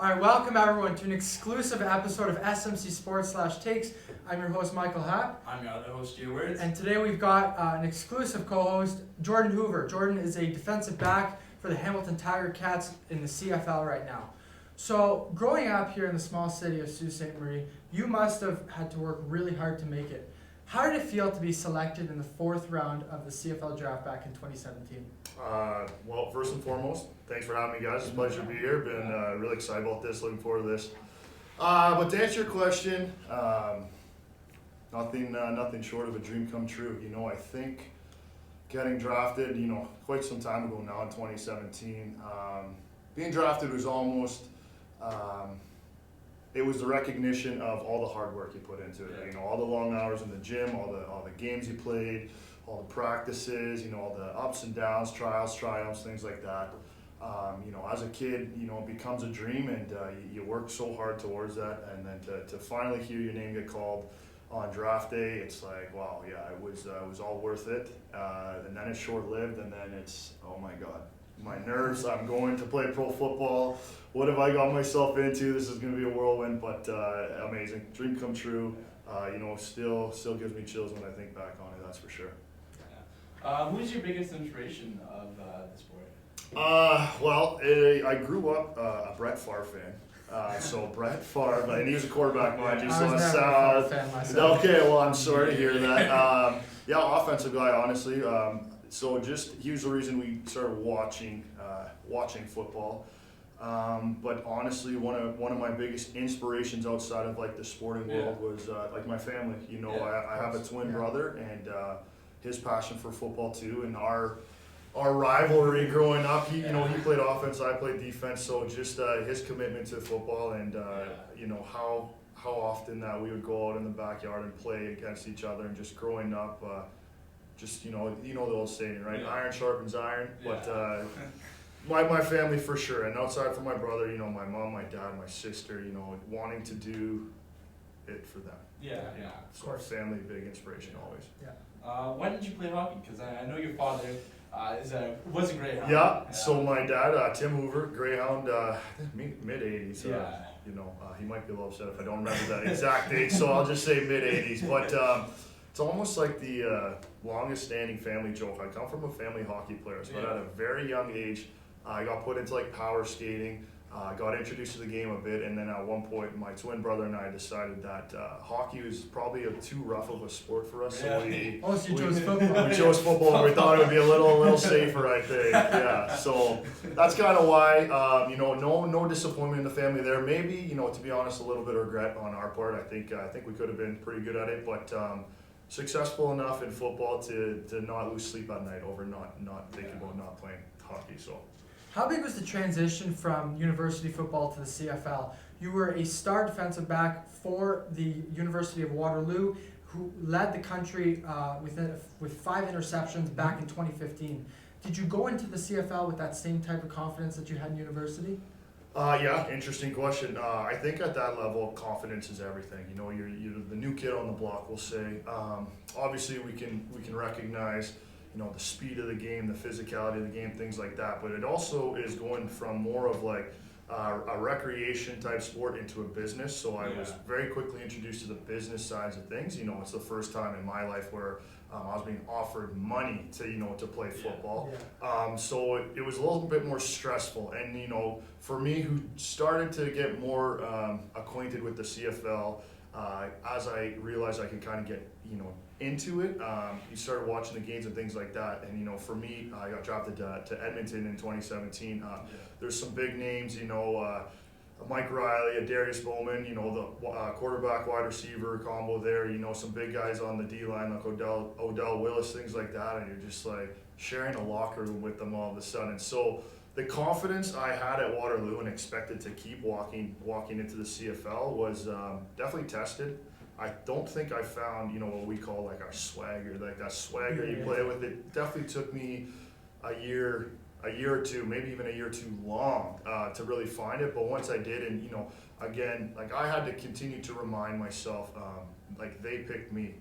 All right, welcome everyone to an exclusive episode of SMC Sports /Takes. I'm your host, Michael Hap. I'm your other host, JWuerdz. And today we've got an exclusive co-host, Jordan Hoover. Jordan is a defensive back for the Hamilton Tiger Cats in the CFL right now. So, growing up here in the small city of Sault Ste. Marie, you must have had to work really hard to make it. How did it feel to be selected in the 4th round of the CFL draft back in 2017? Well, first and foremost, thanks for having me, guys. It's a pleasure to be here. Been really excited about this, looking forward to this. But to answer your question, nothing short of a dream come true. You know, I think getting drafted, quite some time ago now in 2017, being drafted was almost, it was the recognition of all the hard work you put into it. Yeah. All the long hours in the gym, all the games you played, all the practices, all the ups and downs, trials, triumphs, things like that. As a kid, it becomes a dream, and you work so hard towards that, and then to finally hear your name get called on draft day, it's like, wow, yeah, it was all worth it. And then it's short-lived, and then it's, oh my God, my nerves. I'm going to play pro football. What have I got myself into? This is going to be a whirlwind, but amazing. Dream come true. Still gives me chills when I think back on it. That's for sure. Who's your biggest inspiration of the sport? I grew up a Brett Favre fan. So Brett Favre, and he was a quarterback, mind you. I was never a Favre fan myself. Okay, well, I'm sorry to hear that. Offensive guy, honestly. He was the reason we started watching football. But honestly, one of my biggest inspirations outside of the sporting world was my family. I have a twin brother, and his passion for football too, and our rivalry growing up. He played offense, I played defense. So just his commitment to football, and how often that we would go out in the backyard and play against each other, and just growing up, the old saying, right? Yeah. Iron sharpens iron. Yeah. But my family for sure, and outside from my brother, my mom, my dad, my sister, wanting to do it for them. Yeah. So our family, big inspiration always. Yeah. When did you play hockey? Because I know your father was a Greyhound. Yeah. So my dad, Tim Hoover, Greyhound, mid '80s. Yeah. He might be a little upset if I don't remember that exact date. So I'll just say mid '80s. But it's almost like the longest standing family joke. I come from a family hockey player, so at a very young age, I got put into power skating. Got introduced to the game a bit, and then at one point, my twin brother and I decided that hockey was probably too rough of a sport for us. Yeah. So we chose football. We chose football, and we thought it would be a little safer, I think. Yeah, so that's kind of why. No disappointment in the family there. Maybe, to be honest, a little bit of regret on our part. I think we could have been pretty good at it, but successful enough in football to not lose sleep at night over not thinking about not playing hockey. So. How big was the transition from university football to the CFL? You were a star defensive back for the University of Waterloo, who led the country with 5 interceptions back in 2015. Did you go into the CFL with that same type of confidence that you had in university? Interesting question. I think at that level, confidence is everything. You're the new kid on the block, we'll say. Obviously, we can recognize the speed of the game, the physicality of the game, things like that. But it also is going from more of a recreation type sport into a business. So I was very quickly introduced to the business sides of things. It's the first time in my life where I was being offered money to play football. Yeah. So it was a little bit more stressful. And for me, who started to get more acquainted with the CFL, as I realized I could kind of get into it, you started watching the games and things like that. And for me, I got drafted to Edmonton in 2017. There's some big names, Mike Riley, Darius Bowman, the quarterback wide receiver combo there. Some big guys on the D line like Odell Willis, things like that. And you're just sharing a locker room with them all of a sudden. So the confidence I had at Waterloo and expected to keep walking into the CFL was definitely tested. I don't think I found, what we call our swagger, that swagger you play with. It definitely took me a year or two, maybe even a year too long to really find it. But once I did, and again, I had to continue to remind myself, they picked me,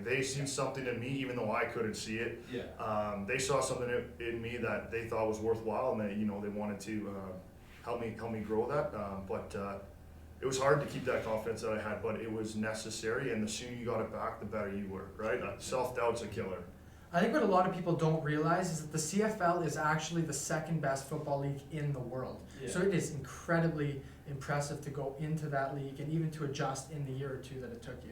they seen something in me, even though I couldn't see it. Yeah. They saw something in me that they thought was worthwhile, and that they wanted to helped me grow that. But it was hard to keep that confidence that I had, but it was necessary. And the sooner you got it back, the better you were. Right? Self-doubt's a killer. I think what a lot of people don't realize is that the CFL is actually the second best football league in the world. Yeah. So it is incredibly impressive to go into that league and even to adjust in the year or two that it took you.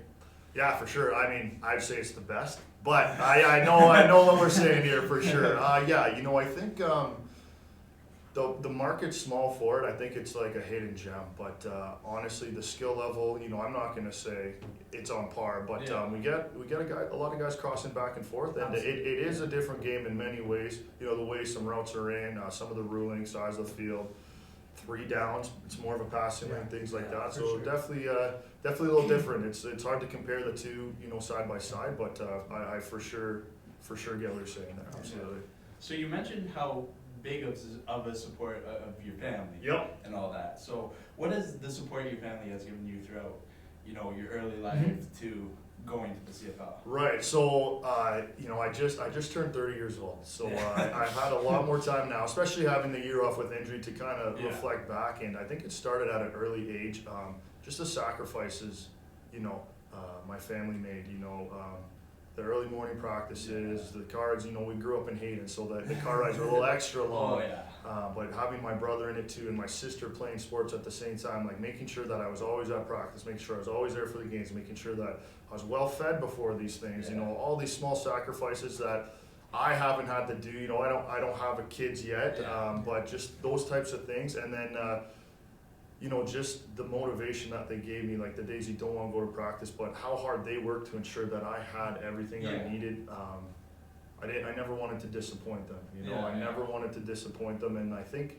Yeah, for sure. I mean, I'd say it's the best, but I know what we're saying here for sure. Yeah, you know, I think the market's small for it. I think it's like a hidden gem, but honestly, the skill level, you know, I'm not gonna say it's on par, but we get a lot of guys crossing back and forth, and it is a different game in many ways. You know, the way some routes are in, some of the ruling, size of the field, 3 downs, it's more of a passing lane, things like that. So sure. definitely a little different. It's hard to compare the two, you know, side by side, but I for sure get what you're saying there. Absolutely. So you mentioned how big of a support of your family. Yep. And all that. So what is the support your family has given you throughout, you know, your early life to going to the CFL? Right. So you know, I just turned 30 years old. So I've had a lot more time now, especially having the year off with injury to kind of reflect back. And I think it started at an early age. Just the sacrifices, you know, my family made. You know. The early morning practices, the cards, you know, we grew up in Hayden, so the car rides were a little extra long. But having my brother in it too, and my sister playing sports at the same time, like making sure that I was always at practice, making sure I was always there for the games, making sure that I was well fed before these things, you know, all these small sacrifices that I haven't had to do. You know, I don't have a kids yet, but just those types of things. And then, you know, just the motivation that they gave me, like the days you don't want to go to practice, but how hard they worked to ensure that I had everything I needed. I never wanted to disappoint them, you know, I never wanted to disappoint them. And I think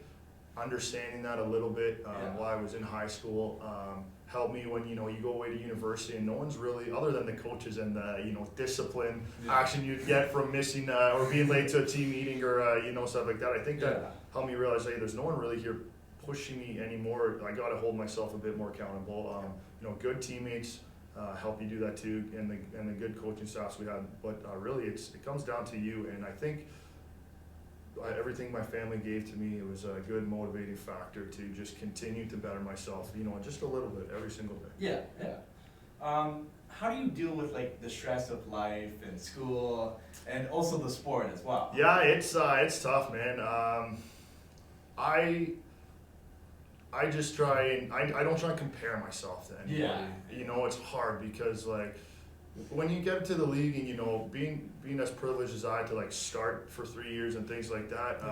understanding that a little bit while I was in high school helped me when, you know, you go away to university and no one's really, other than the coaches and the, you know, discipline action you'd get from missing or being late to a team meeting or, you know, stuff like that. I think that helped me realize, hey, there's no one really here pushing me anymore. I got to hold myself a bit more accountable. You know, good teammates help you do that too, and the good coaching staffs we had. But really, it comes down to you. And I think everything my family gave to me, it was a good motivating factor to just continue to better myself. You know, just a little bit every single day. How do you deal with like the stress of life and school, and also the sport as well? Yeah, it's tough, man. I just try and I don't try and compare myself to anybody. You know, it's hard because like when you get to the league and, you know, being as privileged as I to like start for 3 years and things like that,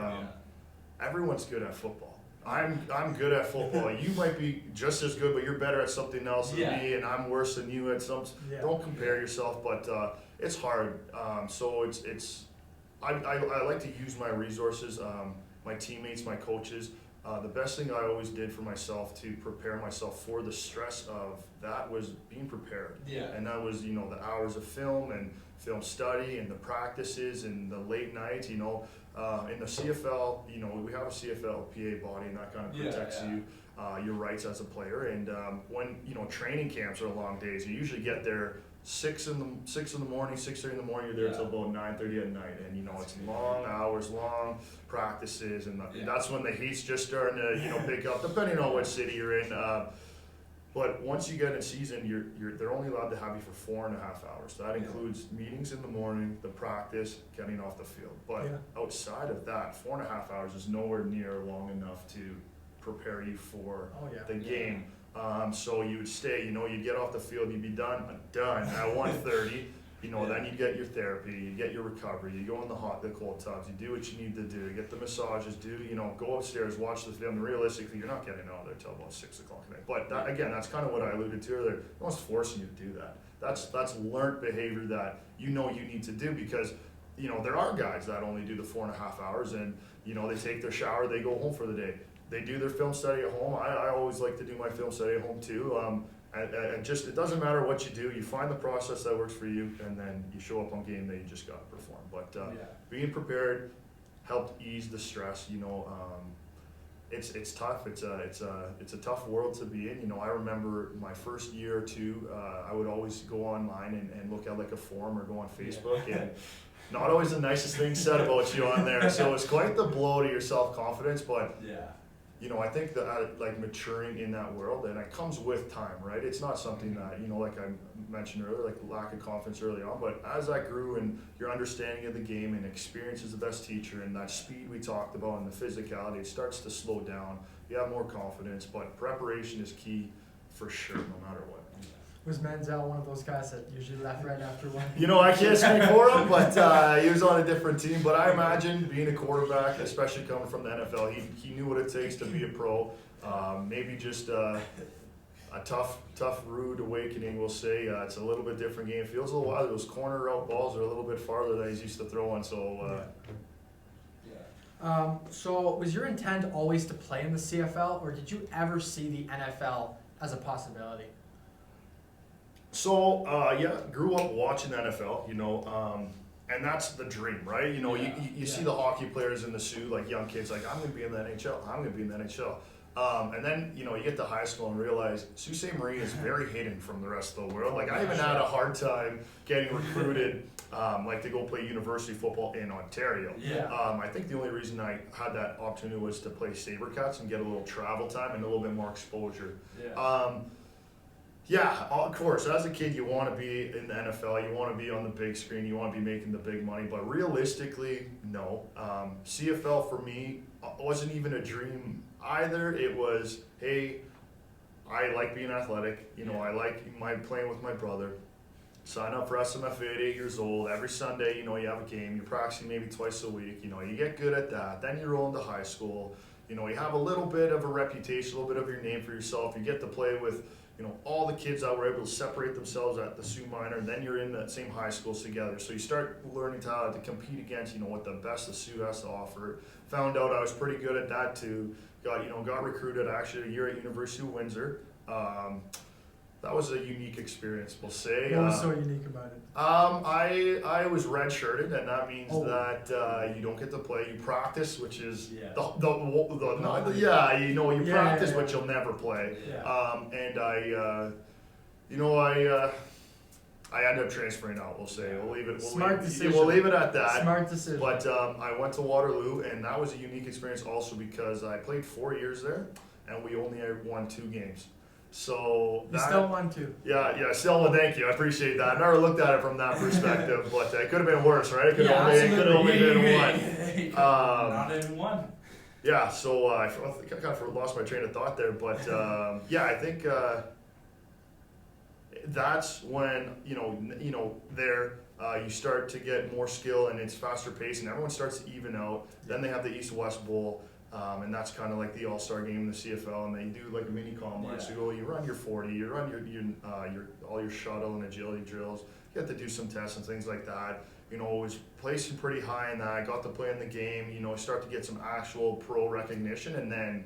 everyone's good at football. I'm good at football. You might be just as good, but you're better at something else than me, and I'm worse than you at some. Don't compare yourself, but it's hard. So I like to use my resources, my teammates, my coaches. The best thing I always did for myself to prepare myself for the stress of that was being prepared. And that was, you know, the hours of film and film study and the practices and the late nights, you know. In the CFL, you know, we have a CFL PA body, and that kind of protects you, your rights as a player. And when, you know, training camps are long days, you usually get there 6 in the morning, 6:30 in the morning. You're there till about 9:30 at night, and you know it's long hours, long practices, and that's when the heat's just starting to, you know, pick up, depending on what city you're in. But once you get in season, they're only allowed to have you for 4.5 hours. That includes meetings in the morning, the practice, getting off the field. But outside of that, 4.5 hours is nowhere near long enough to prepare you for the game. So you would stay, you know, you'd get off the field, you'd be done at 1:30. You know, then you get your therapy, you get your recovery, you go in the cold tubs, you do what you need to do, you get the massages, you know, go upstairs, watch the film. Realistically, you're not getting out there till about 6 o'clock at night. But that, again, that's kind of what I alluded to earlier. No one's forcing you to do that. That's learned behavior that you know you need to do, because, you know, there are guys that only do the 4.5 hours, and, you know, they take their shower, they go home for the day. They do their film study at home. I always like to do my film study at home too. And just, it doesn't matter what you do, you find the process that works for you, and then you show up on game day, you just got to perform. But being prepared helped ease the stress. You know, it's tough. It's a tough world to be in. You know, I remember my first year or two, I would always go online and look at like a forum or go on Facebook, and not always the nicest things said about you on there. So it's quite the blow to your self-confidence, but I think that like maturing in that world, and it comes with time, right? It's not something that, like I mentioned earlier, like lack of confidence early on, but as I grew and your understanding of the game and experience is the best teacher, and that speed we talked about and the physicality, it starts to slow down. You have more confidence, but preparation is key for sure, no matter what. Was Manziel one of those guys that usually left right after one? I can't speak for him, but he was on a different team. But I imagine being a quarterback, especially coming from the NFL, he knew what it takes to be a pro. Maybe just a tough, rude awakening, we'll say. It's a little bit different game. It feels a little wild. Those corner route balls are a little bit farther than he's used to throwing. So, so was your intent always to play in the CFL, or did you ever see the NFL as a possibility? So, grew up watching the NFL, and that's the dream, right? You see the hockey players in the suit, like young kids, like, I'm going to be in the NHL, I'm going to be in the NHL. And then, you get to high school and realize Sault Ste. Marie is very hidden from the rest of the world. Like, I even had a hard time getting recruited, to go play university football in Ontario. Yeah. I think the only reason I had that opportunity was to play SaberCats and get a little travel time and a little bit more exposure. Yeah. Yeah, of course. As a kid, you want to be in the NFL. You want to be on the big screen. You want to be making the big money. But realistically, no. CFL for me wasn't even a dream either. It was, hey, I like being athletic. I like playing with my brother. Sign up for SMF at 8 years old. Every Sunday, you have a game. You're practicing maybe twice a week. You get good at that. Then you roll into high school. You have a little bit of a reputation, a little bit of your name for yourself. You get to play with all the kids that were able to separate themselves at the Sioux Minor, and then you're in that same high schools together. So you start learning how to compete against, what the best of Sioux has to offer. Found out I was pretty good at that too. Got recruited actually a year at University of Windsor. That was a unique experience, we'll say. What was so unique about it? I was redshirted, and that means that you don't get to play. You practice, which is practice, but you'll never play. Yeah. And I ended up transferring out. We'll say we'll leave it at that. Smart decision. But I went to Waterloo, and that was a unique experience also because I played 4 years there, and we only won 2 games. So you still won 2. Yeah, still. Thank you. I appreciate that. I never looked at it from that perspective, but it could have been worse, right? It could have only been 1. Not even 1. Yeah. So I think I kind of lost my train of thought there, but I think that's when you start to get more skill and it's faster pace and everyone starts to even out. Then they have the East-West Bowl. And that's kind of like the all-star game in the CFL, and they do like a mini combine. So you run your 40, you run your all your shuttle and agility drills. You have to do some tests and things like that. It was placing pretty high in that. I got to play in the game. Start to get some actual pro recognition, and then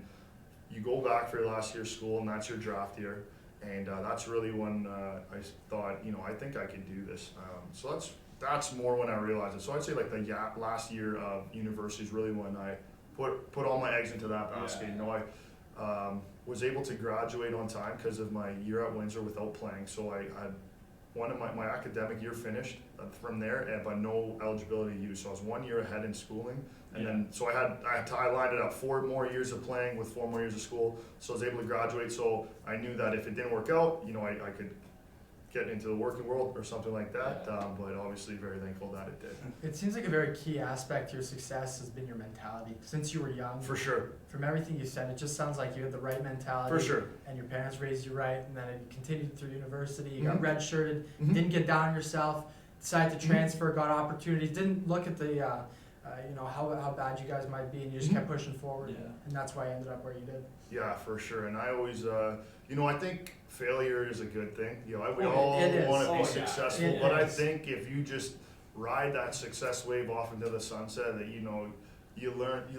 you go back for your last year of school, and that's your draft year. And that's really when I thought, I think I can do this. So that's more when I realized it. So I'd say like the last year of university is really when I put all my eggs into that basket. I was able to graduate on time because of my year at Windsor without playing. So I had one of my academic year finished from there, but no eligibility to use. So I was 1 year ahead in schooling, and then so I lined it up 4 more years of playing with 4 more years of school. So I was able to graduate. So I knew that if it didn't work out, I could get into the working world or something like that, but obviously very thankful that it did. It seems like a very key aspect to your success has been your mentality. Since you were young, For sure. From everything you said, it just sounds like you had the right mentality. For sure. And your parents raised you right, and then it continued through university. You got redshirted, didn't get down on yourself, decided to transfer, got opportunities, didn't look at the how bad you guys might be, and you just kept pushing forward, and that's why you ended up where you did. Yeah, for sure. And I always, I think failure is a good thing. We all want to be successful, but I think if you just ride that success wave off into the sunset, that you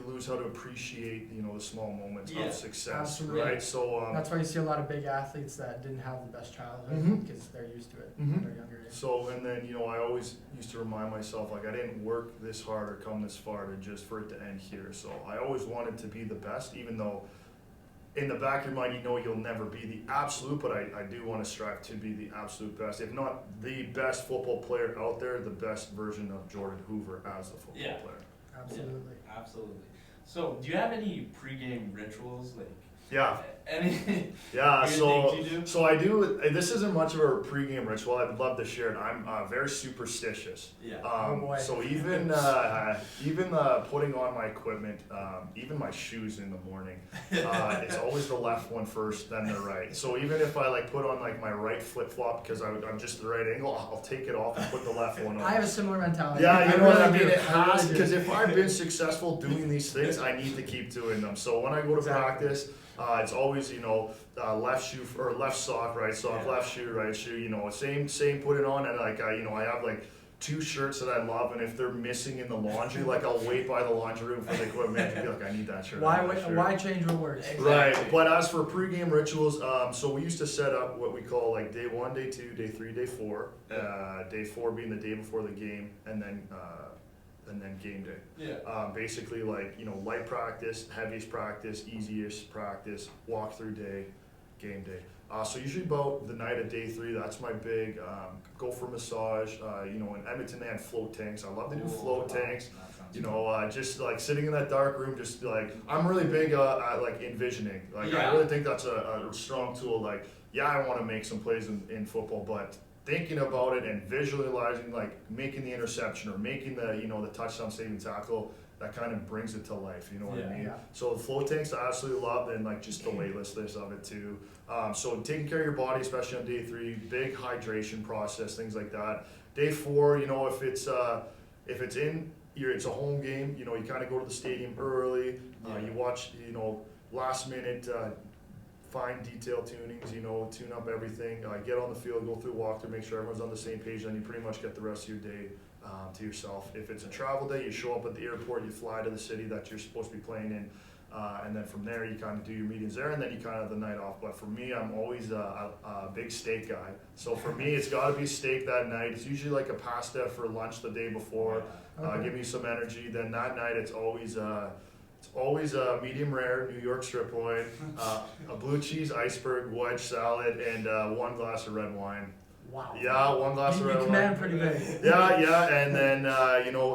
lose how to appreciate the small moments of success. Absolutely. Right? So that's why you see a lot of big athletes that didn't have the best childhood because they're used to it when they're younger. So and then I always used to remind myself like I didn't work this hard or come this far for it to end here. So I always wanted to be the best, even though in the back of your mind you'll never be the absolute, but I do want to strive to be the absolute best, if not the best football player out there, the best version of Jordan Hoover as a football player. Absolutely. Yeah, absolutely. So, do you have any pregame rituals, like Yeah. any Yeah, weird so things you do? so I do. This isn't much of a pregame ritual. I'd love to share it. I'm very superstitious. Yeah. Oh, boy. So even putting on my equipment, even my shoes in the morning, it's always the left one first, then the right. So even if I like put on like my right flip flop because I'm just the right angle, I'll take it off and put the left one on. I have a similar mentality. Yeah, you know what I mean? do. It has, really do. because if I've been successful doing these things, I need to keep doing them. So when I go to Exactly. practice, it's always, left shoe or left sock, right sock, Yeah. left shoe, right shoe, same put it on. And like, I have like 2 shirts that I love, and if they're missing in the laundry, like I'll wait by the laundry room for the equipment and be like, I need that shirt. I need that shirt. Why change what works? Right, Exactly. but as for pregame rituals, so we used to set up what we call like day 1, day 2, day 3, day 4. Day 4 being the day before the game, and then game day. Yeah. Basically light practice, heaviest practice, easiest practice, walk through day, game day. So usually about the night of day 3, that's my big, go for massage. In Edmonton they had float tanks. I love to do float tanks. That sounds Just like sitting in that dark room, just like, I'm really big at like envisioning. Like Yeah. I really think that's a strong tool. Like, yeah, I want to make some plays in football, but thinking about it and visualizing, like making the interception or making the touchdown saving tackle, that kind of brings it to life, you know what I Yeah. mean? Yeah. So the float tanks I absolutely love, and like just the weightlessness of it too. So taking care of your body, especially on day 3, big hydration process, things like that. Day 4, if it's it's a home game, you kind of go to the stadium early, you watch, last minute, fine detail tunings, tune up everything, get on the field, go through walkthrough, make sure everyone's on the same page, then you pretty much get the rest of your day to yourself. If it's a travel day, you show up at the airport, you fly to the city that you're supposed to be playing in, and then from there you kind of do your meetings there, and then you kind of have the night off. But for me, I'm always a big steak guy. So for me, it's got to be steak that night. It's usually like a pasta for lunch the day before, Okay. give me some energy. Then that night, it's always medium rare New York strip loin, a blue cheese iceberg, wedge salad, and 1 glass of red wine. Wow. Yeah, 1 glass of You red wine. command pretty big. Yeah, and then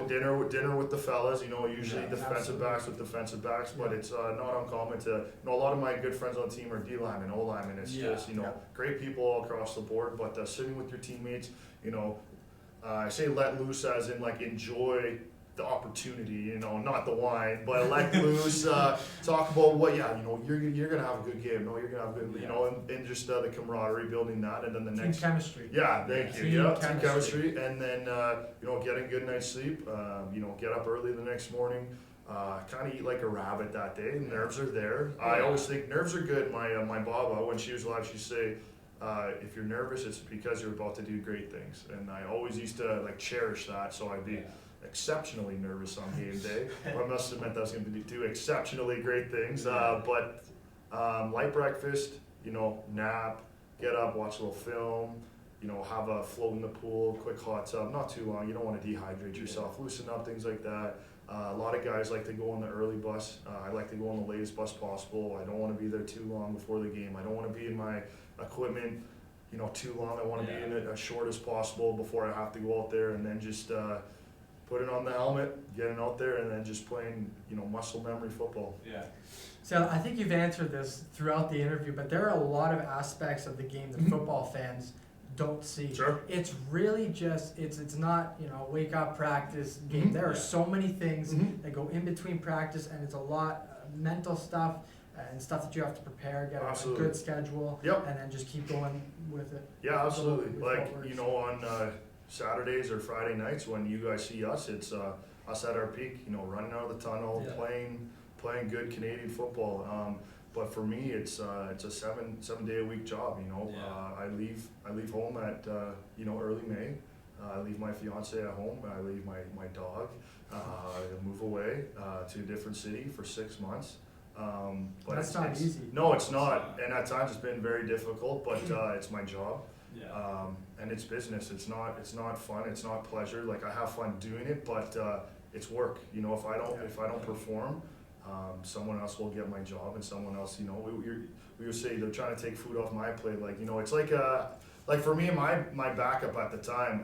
dinner with the fellas. Usually Yeah, defensive absolutely. backs with defensive backs, but it's not uncommon to. A lot of my good friends on the team are D linemen, O linemen. It's Yeah. just great people all across the board. But sitting with your teammates, I say let loose as in like enjoy the opportunity, not the wine, but let loose, talk about what, you're gonna have a good game. No, you're gonna have a good, and just the camaraderie, building that, and then the Team next. chemistry. Yeah, thank you. Team Yeah, chemistry. team chemistry, and then getting a good night's sleep. Get up early the next morning. Kind of eat like a rabbit that day. Nerves are there. I always think nerves are good. My Baba, when she was alive, she'd say, if you're nervous, it's because you're about to do great things. And I always used to like cherish that. So I'd be exceptionally nervous on game day. I must have meant that I was going to do exceptionally great things. But light breakfast, nap, get up, watch a little film, have a float in the pool, quick hot tub, not too long. You don't want to dehydrate yourself, loosen up, things like that. A lot of guys like to go on the early bus. I like to go on the latest bus possible. I don't want to be there too long before the game. I don't want to be in my equipment, too long. I want to be in it as short as possible before I have to go out there, and then just putting on the helmet, getting out there, and then just playing, muscle memory football. Yeah. So I think you've answered this throughout the interview, but there are a lot of aspects of the game that football fans don't see. Sure. It's really just it's not wake up, practice, game. There are so many things that go in between practice, and it's a lot of mental stuff and stuff that you have to prepare, get Absolutely. a good schedule, Yep. and then just keep going with it. Yeah, absolutely. With what Like, works. on Saturdays or Friday nights when you guys see us, it's us at our peak, running out of the tunnel, Yeah. playing good Canadian football. But for me, it's a 7-day a week job. Yeah. I leave home at early May. I leave my fiance at home. I leave my dog. I move away to a different city for 6 months. But That's not easy. No, it's not, and at times it's been very difficult. But it's my job. Yeah. And it's business. It's not fun. It's not pleasure. Like, I have fun doing it, but it's work. If I don't perform, someone else will get my job, and someone else. We would say they're trying to take food off my plate. Like, it's like like for me, my backup at the time,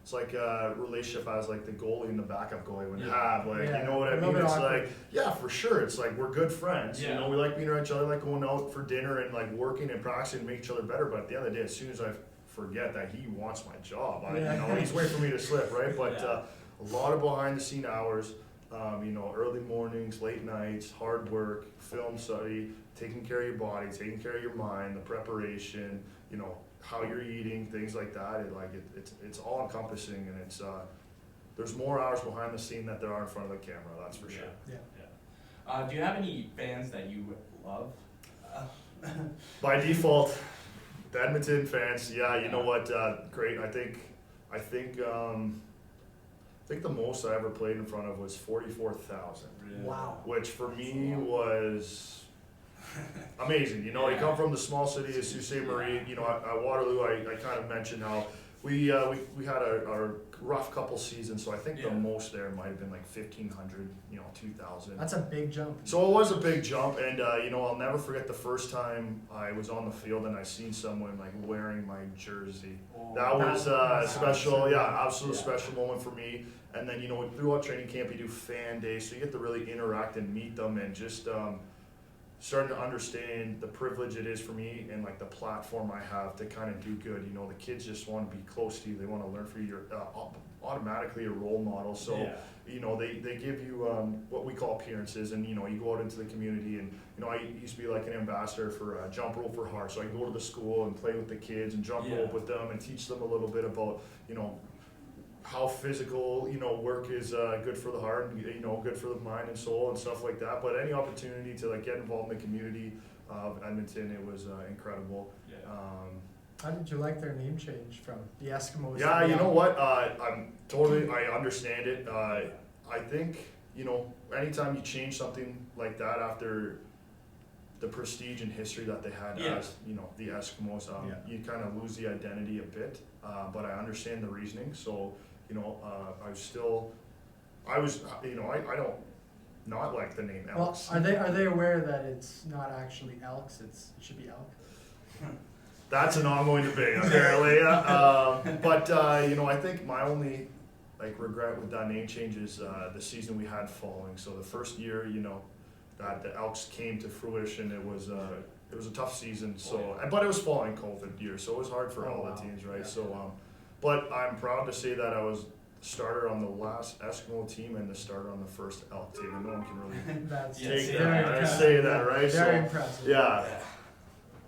it's like a relationship as like the goalie and the backup goalie would have. Like, you know what I mean? It's like, yeah, for sure. It's like we're good friends. You know, we like being around each other, like going out for dinner and like working and practicing to make each other better. But at the end of the day, as soon as I forget that he wants my job, you know, he's waiting for me to slip, right? But a lot of behind the scene hours. You know, early mornings, late nights, hard work, film study, taking care of your body, taking care of your mind, the preparation, you know, how you're eating, things like that. It's all encompassing, and it's there's more hours behind the scene that there are in front of the camera. That's for sure. Do you have any fans that you love? By default, the Edmonton fans. Yeah, you know what? Great. I think the most I ever played in front of was 44,000. Wow. Which for me was amazing. You know, you come from the small city of Sault Ste. Marie. You know, at Waterloo, I kind of mentioned how we had a rough couple seasons. So I think the most there might have been like 1,500. You know, 2,000. That's a big jump. So it was a big jump, and you know, I'll never forget the first time I was on the field and I seen someone like wearing my jersey. That was special. Absolute special moment for me. And then, you know, throughout training camp, you do fan day, so you get to really interact and meet them, and just starting to understand the privilege it is for me and like the platform I have to kind of do good. You know, the kids just want to be close to you. They want to learn from you. You're automatically a role model. So, you know, they give you what we call appearances, and, you know, you go out into the community, and, you know, I used to be like an ambassador for Jump Rope for Heart. So I go to the school and play with the kids and jump rope with them and teach them a little bit about, you know, how physical, you know, work is good for the heart, and, you know, good for the mind and soul and stuff like that. But any opportunity to like get involved in the community of Edmonton, it was incredible. How did you like their name change from the Eskimos? Yeah, you know what? I understand it. I think, you know, anytime you change something like that after the prestige and history that they had as, you know, the Eskimos, you kind of lose the identity a bit. But I understand the reasoning. So, you know, I don't not like the name Elks. Well, are they aware that it's not actually Elks? It should be Elk. That's an ongoing debate, apparently. But you know, I think my only like regret with that name change is the season we had following. So the first year, you know, that the Elks came to fruition, it was a tough season. So, but it was following COVID year, so it was hard for all the teams, right? So, but I'm proud to say that I was starter on the last Eskimo team and the starter on the first Elk team, and no one can really say that, right? Very impressive. Yeah.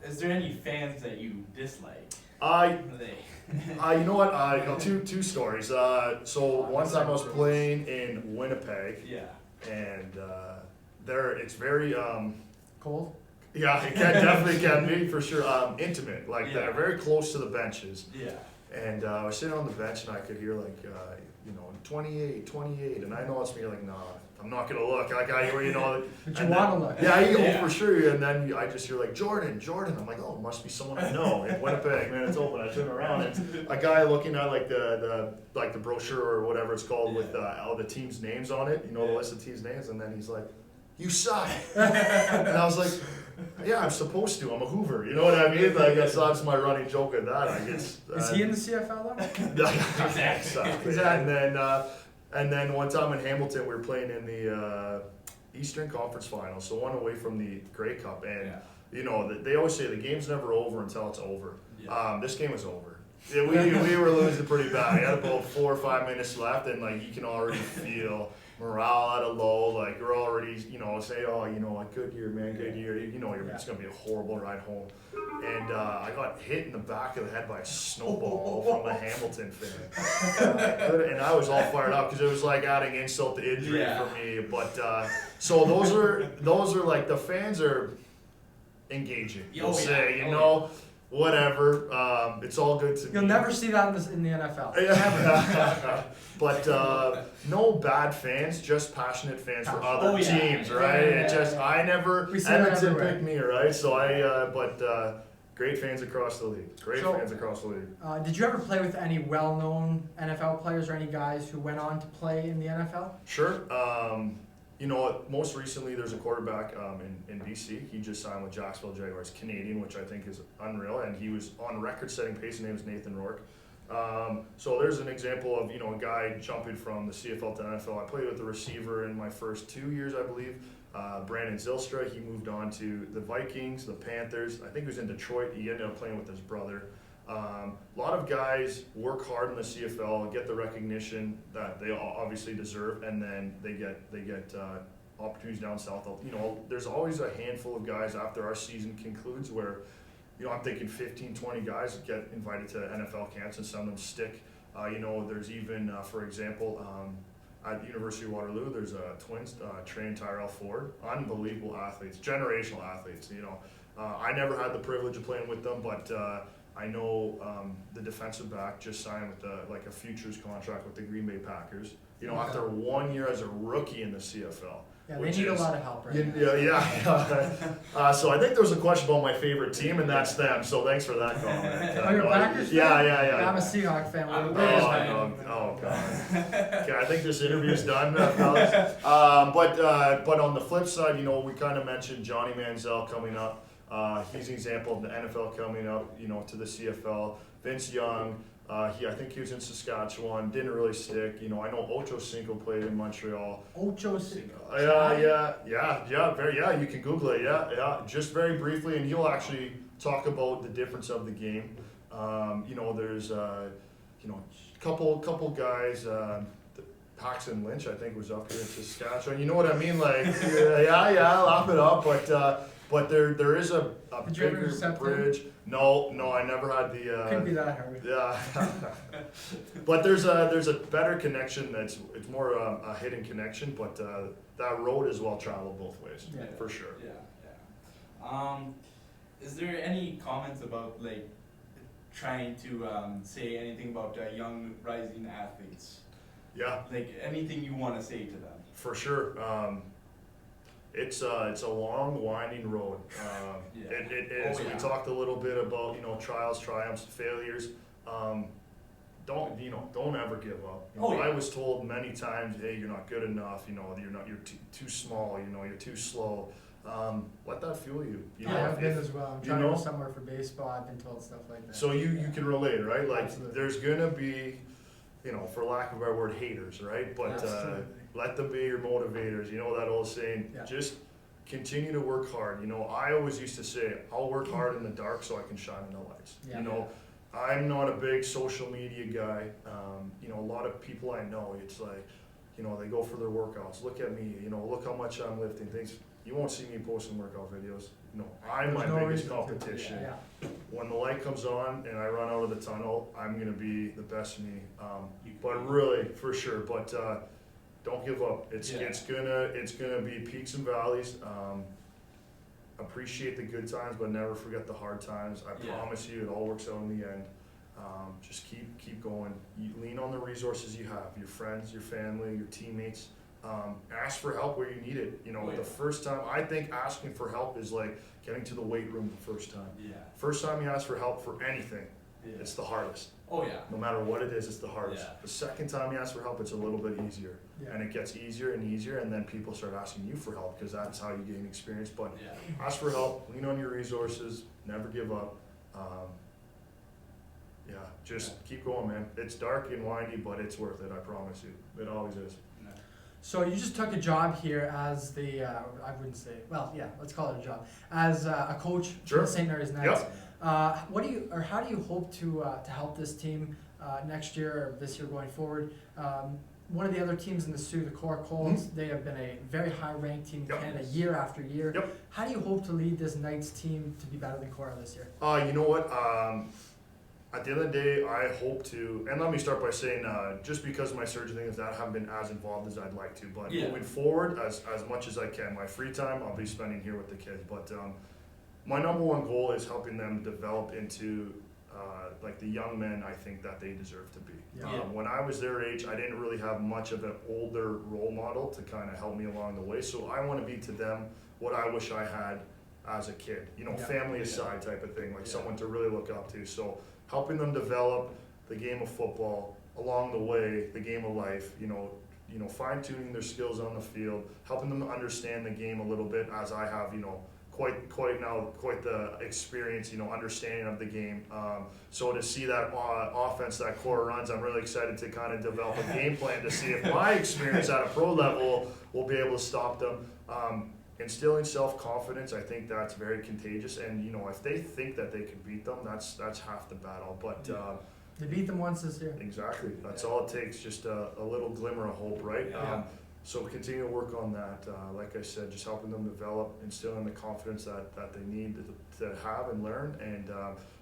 Is there any fans that you dislike? You know what? Two stories. So one time I was playing in Winnipeg. And it's very cold. Yeah, it definitely can be for sure. Intimate, like they're very close to the benches. And I was sitting on the bench and I could hear like, you know, 28, and I know it's me. Like, nah, I'm not gonna look. Like you know. But you want to look. Yeah, you go for sure. And then I just hear like Jordan. I'm like, oh, it must be someone I know in Winnipeg. Man, it's open. I turn around and a guy looking at like the brochure or whatever it's called with all the teams' names on it. You know, the list of teams' names, and then he's like, "You suck." And I was like, yeah, I'm supposed to. I'm a Hoover. You know what I mean? Like, that's my running joke at that. I guess. Is he in the CFL though? Exactly. And then one time in Hamilton, we were playing in the Eastern Conference Finals, so one away from the Grey Cup. And you know, they always say the game's never over until it's over. This game was over. Yeah, we were losing pretty bad. We had about 4 or 5 minutes left, and like you can already feel morale at a low. Like you're already, you know, say, oh, you know, like good year, man, good year. You know, it's gonna be a horrible ride home. And I got hit in the back of the head by a snowball from a Hamilton fan. And I was all fired up because it was like adding insult to injury for me. But so those are like the fans are engaging. You'll say, you know. Whatever, it's all good to me. You'll never see that in the NFL. Never. But no bad fans, just passionate fans for other teams, right? It just Edmonton picked me, right? So but great fans across the league. Did you ever play with any well-known NFL players or any guys who went on to play in the NFL? Sure. Most recently there's a quarterback in BC. He just signed with Jacksonville Jaguars, Canadian, which I think is unreal, and he was on record-setting pace. His name is Nathan Rourke. So there's an example of a guy jumping from the CFL to NFL. I played with the receiver in my first 2 years, I believe. Brandon Zylstra, he moved on to the Vikings, the Panthers. I think he was in Detroit. He ended up playing with his brother. A lot of guys work hard in the CFL, get the recognition that they obviously deserve, and then they get opportunities down south. There's always a handful of guys after our season concludes where, I'm thinking 15, 20 guys get invited to NFL camps, and some of them stick. There's even, for example, at the University of Waterloo, there's twins, Trey and Tyrell Ford, unbelievable athletes, generational athletes. I never had the privilege of playing with them, but I know the defensive back just signed with a futures contract with the Green Bay Packers. After 1 year as a rookie in the CFL. Yeah, they need a lot of help right now. Yeah. So I think there was a question about my favorite team, and that's them. So thanks for that comment. Oh, you're a Packers fan? Yeah. I'm a Seahawks fan. Oh, God. Okay, I think this interview's done, fellas. But on the flip side, we kind of mentioned Johnny Manziel coming up. He's an example of the NFL coming up, to the CFL. Vince Young, I think he was in Saskatchewan, didn't really stick. I know Ocho Cinco played in Montreal. Ocho Cinco. You can Google it. Yeah. Just very briefly, and he'll actually talk about the difference of the game. There's couple guys. Paxton Lynch, I think, was up here in Saskatchewan. You know what I mean? Laugh it up, but there is a bigger bridge. No, I never had the. Couldn't be that hard. Yeah, but there's a better connection. It's more a hidden connection, but that road is well traveled both ways, for sure. Yeah. Is there any comments about trying to say anything about young rising athletes? Yeah. Anything you want to say to them? For sure. It's a long, winding road. It is. We talked a little bit about trials, triumphs, failures. Don't ever give up. I was told many times, hey, you're not good enough. You're too small. You're too slow. Let that fuel you. I've been as well. I'm trying to go somewhere for baseball. I've been told stuff like that. So you can relate, right? Absolutely. There's gonna be, for lack of a better word, haters, right? But let them be your motivators. That old saying, just continue to work hard. I always used to say, I'll work hard in the dark so I can shine in the lights. I'm not a big social media guy. A lot of people I know, it's they go for their workouts. Look at me, look how much I'm lifting, things. You won't see me posting workout videos. I'm my biggest competition. When the light comes on and I run out of the tunnel, I'm gonna be the best me. But really, for sure. But don't give up. It's gonna be peaks and valleys. Appreciate the good times, but never forget the hard times. I promise you, it all works out in the end. Just keep going. You lean on the resources you have: your friends, your family, your teammates. Ask for help where you need it. The first time, I think asking for help is like getting to the weight room the first time. First time you ask for help for anything, it's the hardest. Oh yeah. No matter what it is, it's the hardest. The second time you ask for help, it's a little bit easier. And it gets easier and easier, and then people start asking you for help because that's how you gain experience. But ask for help, lean on your resources, never give up. Just keep going, man. It's dark and windy, but it's worth it, I promise you. It always is. So you just took a job here as I wouldn't say, let's call it a job, as a coach for the St. Mary's Knights. How do you hope to help this team next year or this year going forward? One of the other teams in the Sioux, the Cora Colts, they have been a very high-ranked team in Canada year after year. How do you hope to lead this Knights team to be better than Cora this year? You know what? At the end of the day, I hope to, and let me start by saying, just because my surgery thing is that I haven't been as involved as I'd like to, but moving forward, as much as I can, my free time, I'll be spending here with the kids. But my number one goal is helping them develop into the young men I think that they deserve to be. When I was their age, I didn't really have much of an older role model to kind of help me along the way. So I want to be to them what I wish I had as a kid, family aside type of thing, someone to really look up to. So helping them develop the game of football along the way, the game of life, fine tuning their skills on the field, helping them understand the game a little bit, as I have, quite the experience, understanding of the game. So to see that offense, that core runs, I'm really excited to kind of develop a game plan to see if my experience at a pro level will be able to stop them. Instilling self-confidence, I think that's very contagious. And if they think that they can beat them, that's half the battle. But they beat them once this year. exactly, that's all it takes. Just a little glimmer of hope, right? So continue to work on that. Like I said, just helping them develop, instilling the confidence that they need to have and learn, and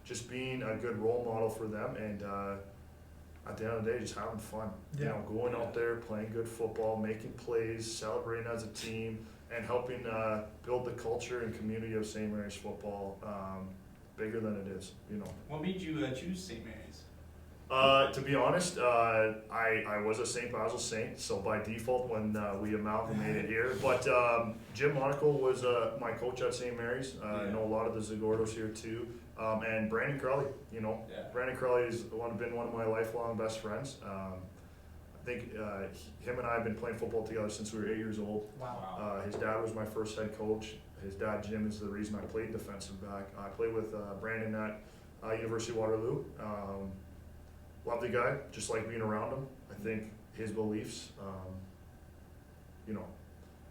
just being a good role model for them. And at the end of the day, just having fun. Going out there, playing good football, making plays, celebrating as a team, and helping build the culture and community of St. Mary's football bigger than it is. What made you choose St. Mary's? To be honest, I was a St. Basil Saint, so by default when we amalgamated here. But Jim Monaco was my coach at St. Mary's. I know a lot of the Zagordos here too. And Brandon Crowley, Brandon Crowley has been one of my lifelong best friends. I think him and I have been playing football together since we were 8 years old. Wow. His dad was my first head coach. His dad, Jim, is the reason I played defensive back. I played with Brandon at University of Waterloo. Lovely guy, just like being around him. I think his beliefs,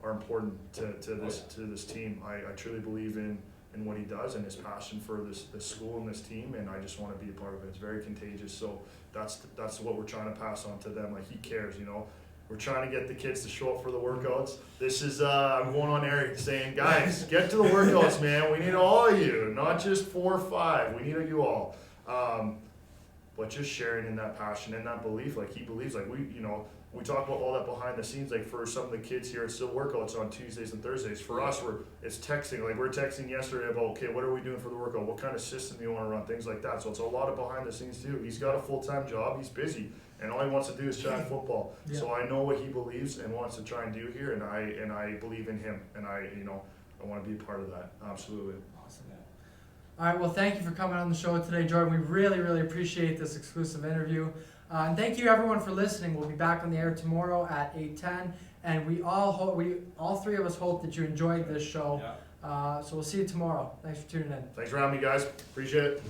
are important to this team. I truly believe in what he does and his passion for this school and this team, and I just want to be a part of it. It's very contagious. So that's what we're trying to pass on to them. Like, he cares, We're trying to get the kids to show up for the workouts. This is, I'm going on air saying, guys, get to the workouts, man. We need all of you, not just 4 or 5. We need you all. But just sharing in that passion and that belief, like he believes, like we talk about all that behind the scenes. Like for some of the kids here, it's still workouts on Tuesdays and Thursdays. For us, it's texting. Like we're texting yesterday about, okay, what are we doing for the workout? What kind of system do you want to run? Things like that. So it's a lot of behind the scenes too. He's got a full-time job. He's busy, and all he wants to do is chat football. Yeah. So I know what he believes and wants to try and do here, and I believe in him, and I want to be a part of that. Absolutely. Awesome. All right, well, thank you for coming on the show today, Jordan. We really, really appreciate this exclusive interview. And thank you, everyone, for listening. We'll be back on the air tomorrow at 8:10, and we all three of us hope that you enjoyed this show. So we'll see you tomorrow. Thanks for tuning in. Thanks for having me, guys. Appreciate it.